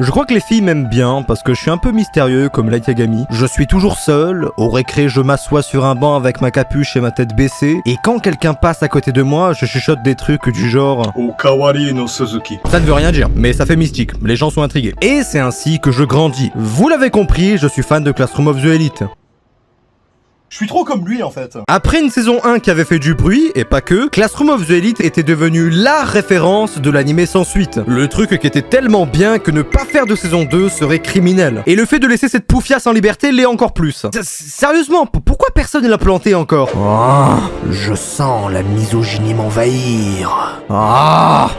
Je crois que les filles m'aiment bien parce que je suis un peu mystérieux comme Light Yagami. Je suis toujours seul, au récré je m'assois sur un banc avec ma capuche et ma tête baissée, et quand quelqu'un passe à côté de moi, je chuchote des trucs du genre Okawari no Suzuki. Ça ne veut rien dire, mais ça fait mystique, les gens sont intrigués. Et c'est ainsi que je grandis. Vous l'avez compris, je suis fan de Classroom of the Elite. Je suis trop comme lui en fait. Après une saison 1 qui avait fait du bruit, et pas que, Classroom of the Elite était devenu LA référence de l'anime sans suite. Le truc qui était tellement bien que ne pas faire de saison 2 serait criminel. Et le fait de laisser cette poufiasse en liberté l'est encore plus. Sérieusement, pourquoi personne ne l'a planté encore? Je sens la misogynie m'envahir.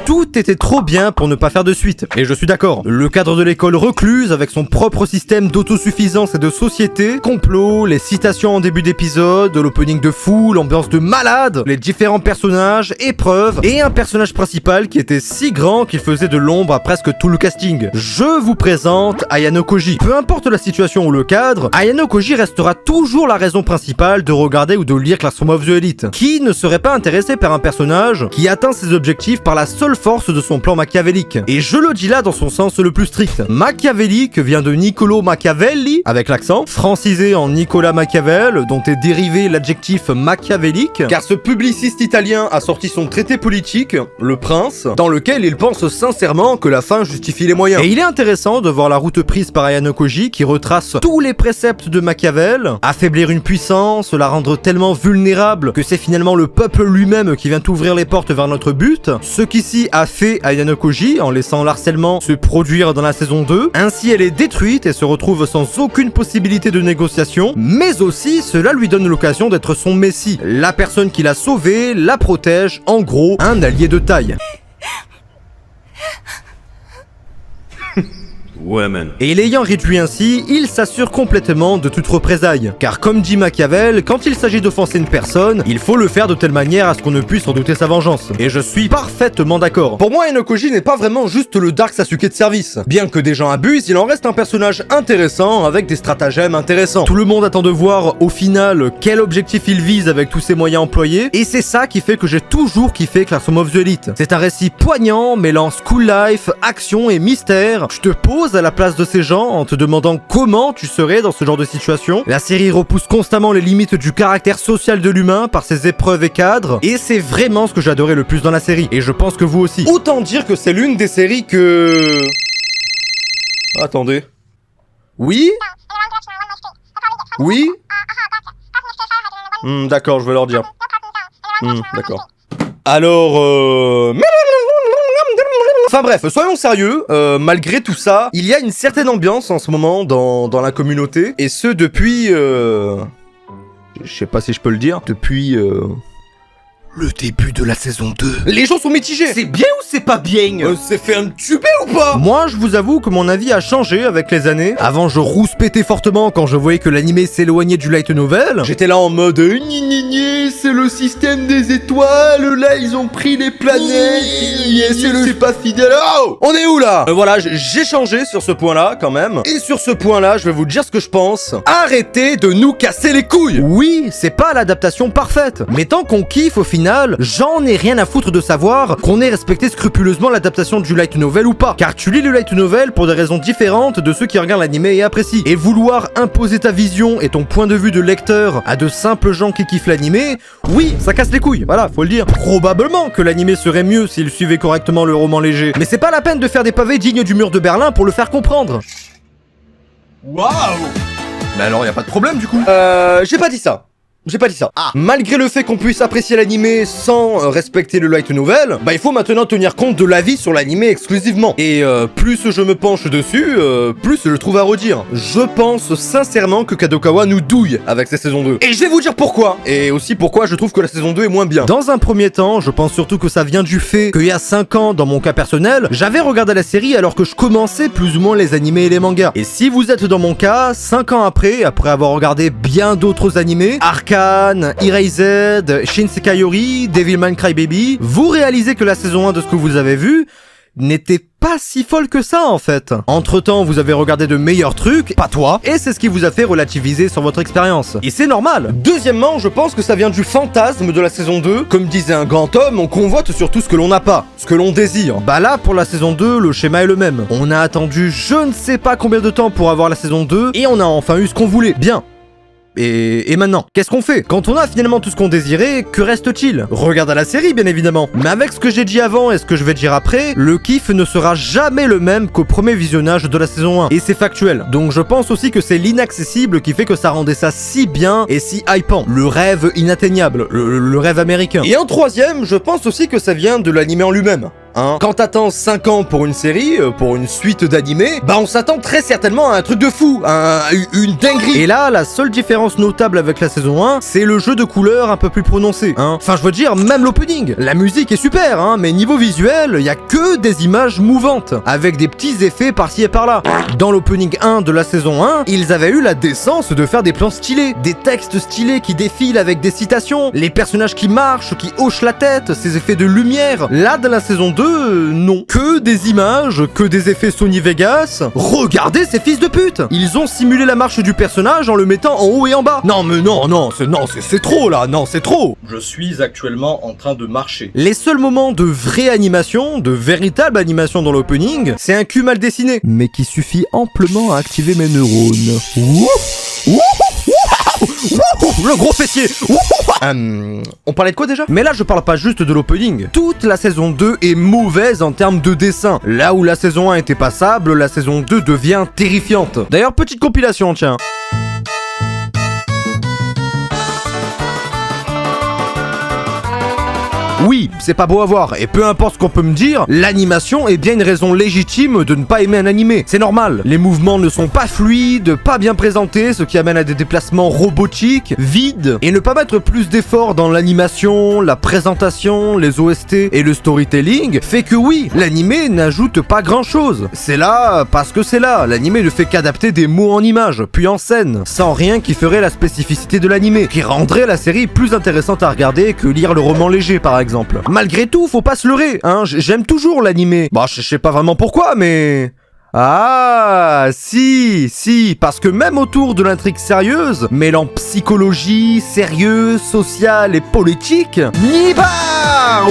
Tout était trop bien pour ne pas faire de suite. Et je suis d'accord. Le cadre de l'école recluse avec son propre système d'autosuffisance et de société, complot, les citations en début d'épisode, l'opening de fou, l'ambiance de malade, les différents personnages, épreuves, et un personnage principal qui était si grand qu'il faisait de l'ombre à presque tout le casting. Je vous présente Ayano Koji. Peu importe la situation ou le cadre, Ayano Koji restera toujours la raison principale de regarder ou de lire Classroom of the Elite. Qui ne serait pas intéressé par un personnage qui atteint ses objectifs par la seule force de son plan machiavélique? Et je le dis là dans son sens le plus strict. Machiavélique vient de Niccolo Machiavelli, avec l'accent, francisé en Nicolas Machiavel, dont est dérivé l'adjectif machiavélique, car ce publiciste italien a sorti son traité politique, Le Prince, dans lequel il pense sincèrement que la fin justifie les moyens. Et il est intéressant de voir la route prise par Ayano Koji qui retrace tous les préceptes de Machiavel, affaiblir une puissance, la rendre tellement vulnérable que c'est finalement le peuple lui-même qui vient ouvrir les portes vers notre but, ce qu'ici a fait Ayano Koji en laissant l'harcèlement se produire dans la saison 2, ainsi elle est détruite et se retrouve sans aucune possibilité de négociation, mais aussi cela lui donne l'occasion d'être son messie, la personne qui l'a sauvée, la protège, en gros, un allié de taille. Ouais man. Et l'ayant réduit ainsi, il s'assure complètement de toute représaille. Car comme dit Machiavel, quand il s'agit d'offenser une personne, il faut le faire de telle manière à ce qu'on ne puisse redouter sa vengeance. Et je suis parfaitement d'accord. Pour moi, Ayano Koji n'est pas vraiment juste le Dark Sasuke de service. Bien que des gens abusent, il en reste un personnage intéressant avec des stratagèmes intéressants. Tout le monde attend de voir au final quel objectif il vise avec tous ces moyens employés, et c'est ça qui fait que j'ai toujours kiffé Classroom of the Elite. C'est un récit poignant, mêlant school life, action et mystère. Je te pose à la place de ces gens en te demandant comment tu serais dans ce genre de situation. La série repousse constamment les limites du caractère social de l'humain par ses épreuves et cadres, et c'est vraiment ce que j'adorais le plus dans la série, et je pense que vous aussi. Autant dire que c'est l'une des séries que... Attendez. Oui? Oui? D'accord, je vais leur dire. D'accord. Alors, Enfin bref, soyons sérieux, malgré tout ça, il y a une certaine ambiance en ce moment dans la communauté, et ce depuis... Je sais pas si je peux le dire, depuis... le début de la saison 2. Les gens sont mitigés. C'est bien ou c'est pas bien? C'est fait un tubé ou pas? Moi, je vous avoue que mon avis a changé avec les années. Avant, je rouspétais fortement quand je voyais que l'anime s'éloignait du light novel. J'étais là en mode c'est le système des étoiles, là ils ont pris les planètes, c'est pas fidèle. Oh, on est où là? Voilà, j'ai changé sur ce point-là quand même. Et sur ce point-là, je vais vous dire ce que je pense. Arrêtez de nous casser les couilles. Oui, c'est pas l'adaptation parfaite, mais tant qu'on kiffe au final, j'en ai rien à foutre de savoir qu'on ait respecté scrupuleusement l'adaptation du light novel ou pas. Car tu lis le light novel pour des raisons différentes de ceux qui regardent l'anime et apprécient. Et vouloir imposer ta vision et ton point de vue de lecteur à de simples gens qui kiffent l'anime, oui, ça casse les couilles, voilà, faut le dire. Probablement que l'anime serait mieux s'il suivait correctement le roman léger. Mais c'est pas la peine de faire des pavés dignes du mur de Berlin pour le faire comprendre. Waouh. Mais alors, y a pas de problème du coup. J'ai pas dit ça. J'ai pas dit ça. Malgré le fait qu'on puisse apprécier l'anime sans respecter le light novel, bah il faut maintenant tenir compte de l'avis sur l'anime exclusivement. Et plus je me penche dessus, plus je trouve à redire. Je pense sincèrement que Kadokawa nous douille avec sa saison 2. Et je vais vous dire pourquoi. Et aussi pourquoi je trouve que la saison 2 est moins bien. Dans un premier temps, je pense surtout que ça vient du fait qu'il y a 5 ans, dans mon cas personnel, j'avais regardé la série alors que je commençais plus ou moins les animés et les mangas. Et si vous êtes dans mon cas, 5 ans après avoir regardé bien d'autres animés, Erased, Shinsekai Yori, Devilman Crybaby, vous réalisez que la saison 1 de ce que vous avez vu n'était pas si folle que ça en fait. Entre temps, vous avez regardé de meilleurs trucs, pas toi, et c'est ce qui vous a fait relativiser sur votre expérience. Et c'est normal. Deuxièmement, je pense que ça vient du fantasme de la saison 2. Comme disait un grand homme, on convoite surtout ce que l'on n'a pas, ce que l'on désire. Bah là, pour la saison 2, le schéma est le même. On a attendu je ne sais pas combien de temps pour avoir la saison 2, et on a enfin eu ce qu'on voulait. Bien. Et maintenant, qu'est-ce qu'on fait? Quand on a finalement tout ce qu'on désirait, que reste-t-il? Regarde à la série, bien évidemment. Mais avec ce que j'ai dit avant et ce que je vais dire après, le kiff ne sera jamais le même qu'au premier visionnage de la saison 1. Et c'est factuel. Donc je pense aussi que c'est l'inaccessible qui fait que ça rendait ça si bien et si hypant. Le rêve inatteignable, le rêve américain. Et en troisième, je pense aussi que ça vient de l'anime en lui-même. Hein. Quand t'attends 5 ans pour une série, pour une suite d'animés, bah on s'attend très certainement à un truc de fou, une dinguerie. Et là, la seule différence notable avec la saison 1, c'est le jeu de couleurs un peu plus prononcé. Hein. Enfin, je veux dire, même l'opening. La musique est super, hein, mais niveau visuel, y a que des images mouvantes, avec des petits effets par-ci et par-là. Dans l'opening 1 de la saison 1, ils avaient eu la décence de faire des plans stylés, des textes stylés qui défilent avec des citations, les personnages qui marchent, qui hochent la tête, ces effets de lumière. Là, dans la saison 2, non. Que des images, que des effets Sony Vegas. Regardez ces fils de pute. Ils ont simulé la marche du personnage en le mettant en haut et en bas. Non mais non, c'est trop là, non c'est trop. Je suis actuellement en train de marcher. Les seuls moments de vraie animation, de véritable animation dans l'opening, c'est un cul mal dessiné, mais qui suffit amplement à activer mes neurones. Le gros fessier. On parlait de quoi déjà? Mais là je parle pas juste de l'opening. Toute la saison 2 est mauvaise en termes de dessin. Là où la saison 1 était passable, la saison 2 devient terrifiante. D'ailleurs, petite compilation, tiens. Oui, c'est pas beau à voir, et peu importe ce qu'on peut me dire, l'animation est bien une raison légitime de ne pas aimer un animé. C'est normal, les mouvements ne sont pas fluides, pas bien présentés, ce qui amène à des déplacements robotiques, vides, et ne pas mettre plus d'efforts dans l'animation, la présentation, les OST et le storytelling fait que oui, l'animé n'ajoute pas grand chose. C'est là parce que c'est là, l'animé ne fait qu'adapter des mots en images, puis en scène, sans rien qui ferait la spécificité de l'animé, qui rendrait la série plus intéressante à regarder que lire le roman léger par exemple. Malgré tout, faut pas se leurrer, hein, j'aime toujours l'animé. Bah, je sais pas vraiment pourquoi, mais... Ah, si, parce que même autour de l'intrigue sérieuse, mêlant psychologie, sérieux, social et politique, Nibar!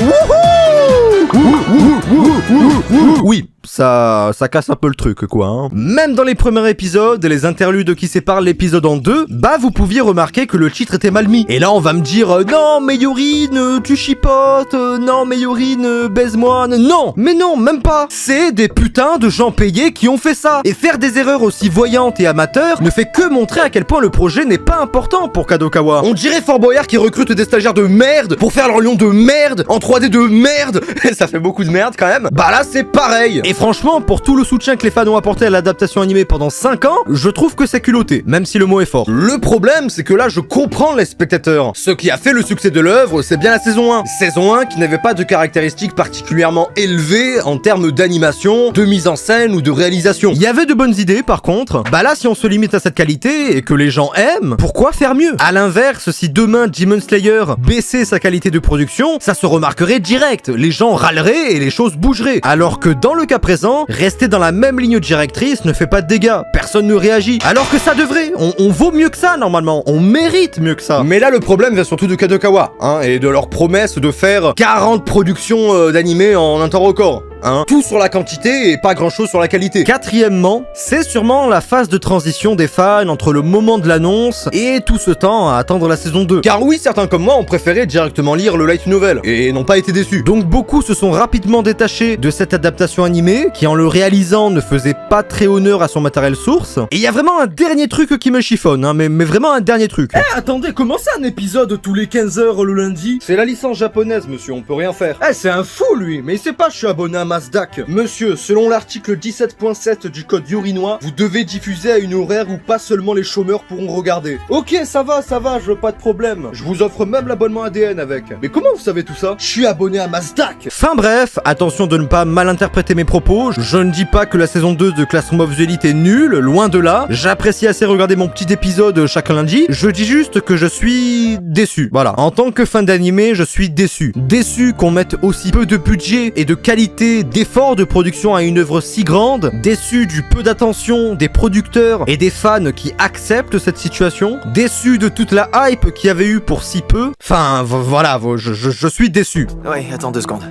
Oui, ça casse un peu le truc, quoi. Hein. Même dans les premiers épisodes et les interludes qui séparent l'épisode en deux, bah vous pouviez remarquer que le titre était mal mis. Et là on va me dire non mais Yorine, tu chipotes, non mais Yorine, baise-moi, non, mais non, même pas. C'est des putains de gens payés qui ont fait ça. Et faire des erreurs aussi voyantes et amateurs ne fait que montrer à quel point le projet n'est pas important pour Kadokawa. On dirait Fort Boyard qui recrute des stagiaires de merde pour faire leur lion de merde en 3D de merde. Ça fait beaucoup de merde quand même. Bah là c'est pareil. Et franchement, pour tout le soutien que les fans ont apporté à l'adaptation animée pendant 5 ans, je trouve que c'est culotté, même si le mot est fort. Le problème, c'est que là, je comprends les spectateurs. Ce qui a fait le succès de l'œuvre, c'est bien la saison 1. Saison 1 qui n'avait pas de caractéristiques particulièrement élevées en termes d'animation, de mise en scène ou de réalisation. Il y avait de bonnes idées, par contre. Bah là, si on se limite à cette qualité et que les gens aiment, pourquoi faire mieux? À l'inverse, si demain Demon Slayer baissait sa qualité de production, ça se remarquerait direct. Les gens râleraient et les choses bougeraient. Alors que dans le cas présent, rester dans la même ligne directrice ne fait pas de dégâts, personne ne réagit, alors que ça devrait, on vaut mieux que ça normalement, on mérite mieux que ça. Mais là le problème vient surtout de Kadokawa, hein, et de leur promesse de faire 40 productions d'animés en un temps record. Hein. Tout sur la quantité et pas grand chose sur la qualité. Quatrièmement, c'est sûrement la phase de transition des fans entre le moment de l'annonce et tout ce temps à attendre la saison 2. Car oui, certains comme moi ont préféré directement lire le light novel et n'ont pas été déçus. Donc beaucoup se sont rapidement détachés de cette adaptation animée qui en le réalisant ne faisait pas très honneur à son matériel source. Et il y a vraiment un dernier truc qui me chiffonne, hein, mais vraiment un dernier truc. Attendez, comment ça un épisode tous les 15 heures le lundi? C'est la licence japonaise, monsieur, on peut rien faire. C'est un fou lui, mais il sait pas je suis abonné à Mazdak. Monsieur, selon l'article 17.7 du code yorinois, vous devez diffuser à une horaire où pas seulement les chômeurs pourront regarder. Ok, ça va, je veux pas de problème. Je vous offre même l'abonnement ADN avec. Mais comment vous savez tout ça? Je suis abonné à Mazdak. Enfin bref, attention de ne pas mal interpréter mes propos, je ne dis pas que la saison 2 de Classroom of the Elite est nulle, loin de là. J'apprécie assez regarder mon petit épisode chaque lundi, je dis juste que je suis déçu. Voilà, en tant que fan d'animé, je suis déçu. Déçu qu'on mette aussi peu de budget et de qualité quantité d'efforts de production à une œuvre si grande, déçu du peu d'attention des producteurs et des fans qui acceptent cette situation, déçu de toute la hype qu'il y avait eu pour si peu. Enfin, voilà, je suis déçu. Oui, attends 2 secondes.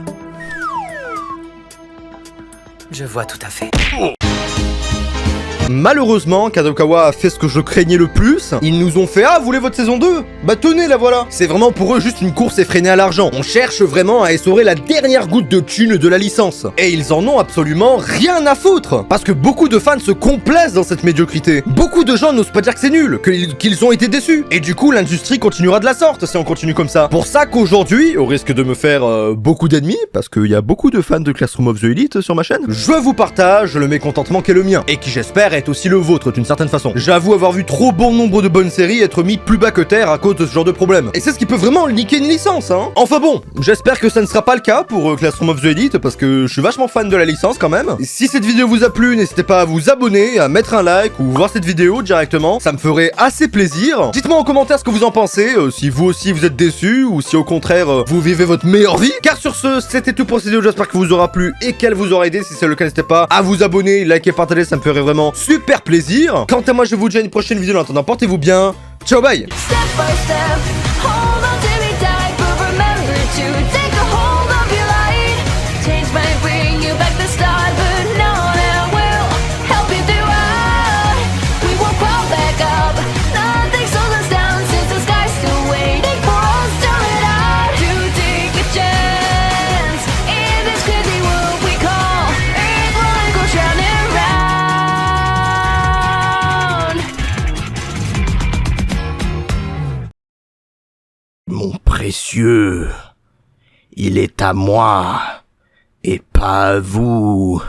Je vois tout à fait. Malheureusement, Kadokawa a fait ce que je craignais le plus. Ils nous ont fait « Ah, vous voulez votre saison 2 ? Bah tenez, la voilà !» C'est vraiment pour eux juste une course effrénée à l'argent. On cherche vraiment à essorer la dernière goutte de thune de la licence. Et ils en ont absolument rien à foutre. Parce que beaucoup de fans se complaisent dans cette médiocrité. Beaucoup de gens n'osent pas dire que c'est nul, qu'ils ont été déçus. Et du coup, l'industrie continuera de la sorte si on continue comme ça. Pour ça qu'aujourd'hui, au risque de me faire beaucoup d'ennemis, parce qu'il y a beaucoup de fans de Classroom of the Elite sur ma chaîne, je vous partage le mécontentement qu'est le mien. Et qui j'espère est aussi le vôtre d'une certaine façon. J'avoue avoir vu trop bon nombre de bonnes séries être mis plus bas que terre à cause de ce genre de problème. Et c'est ce qui peut vraiment niquer une licence, hein. Enfin bon, j'espère que ça ne sera pas le cas pour Classroom of the Elite, parce que je suis vachement fan de la licence quand même. Et si cette vidéo vous a plu, n'hésitez pas à vous abonner, à mettre un like ou voir cette vidéo directement, ça me ferait assez plaisir. Dites-moi en commentaire ce que vous en pensez, si vous aussi vous êtes déçus ou si au contraire vous vivez votre meilleure vie. Car sur ce, c'était tout pour cette vidéo, j'espère que vous aura plu et qu'elle vous aura aidé. Si c'est le cas, n'hésitez pas à vous abonner, liker, partager, ça me ferait vraiment super plaisir. Quant à moi, je vous dis à une prochaine vidéo. En attendant, portez-vous bien. Ciao, bye. Step by step, hold on till we die, but remember to take a hold of your light. Change might bring you back the start, but no one will help you throughout. We won't fall back up, nothing slows us down since the sky's still waiting for us to let out. To take a chance in this crazy world we call Earth, will go drowning around. Mon précieux, il est à moi et pas à vous.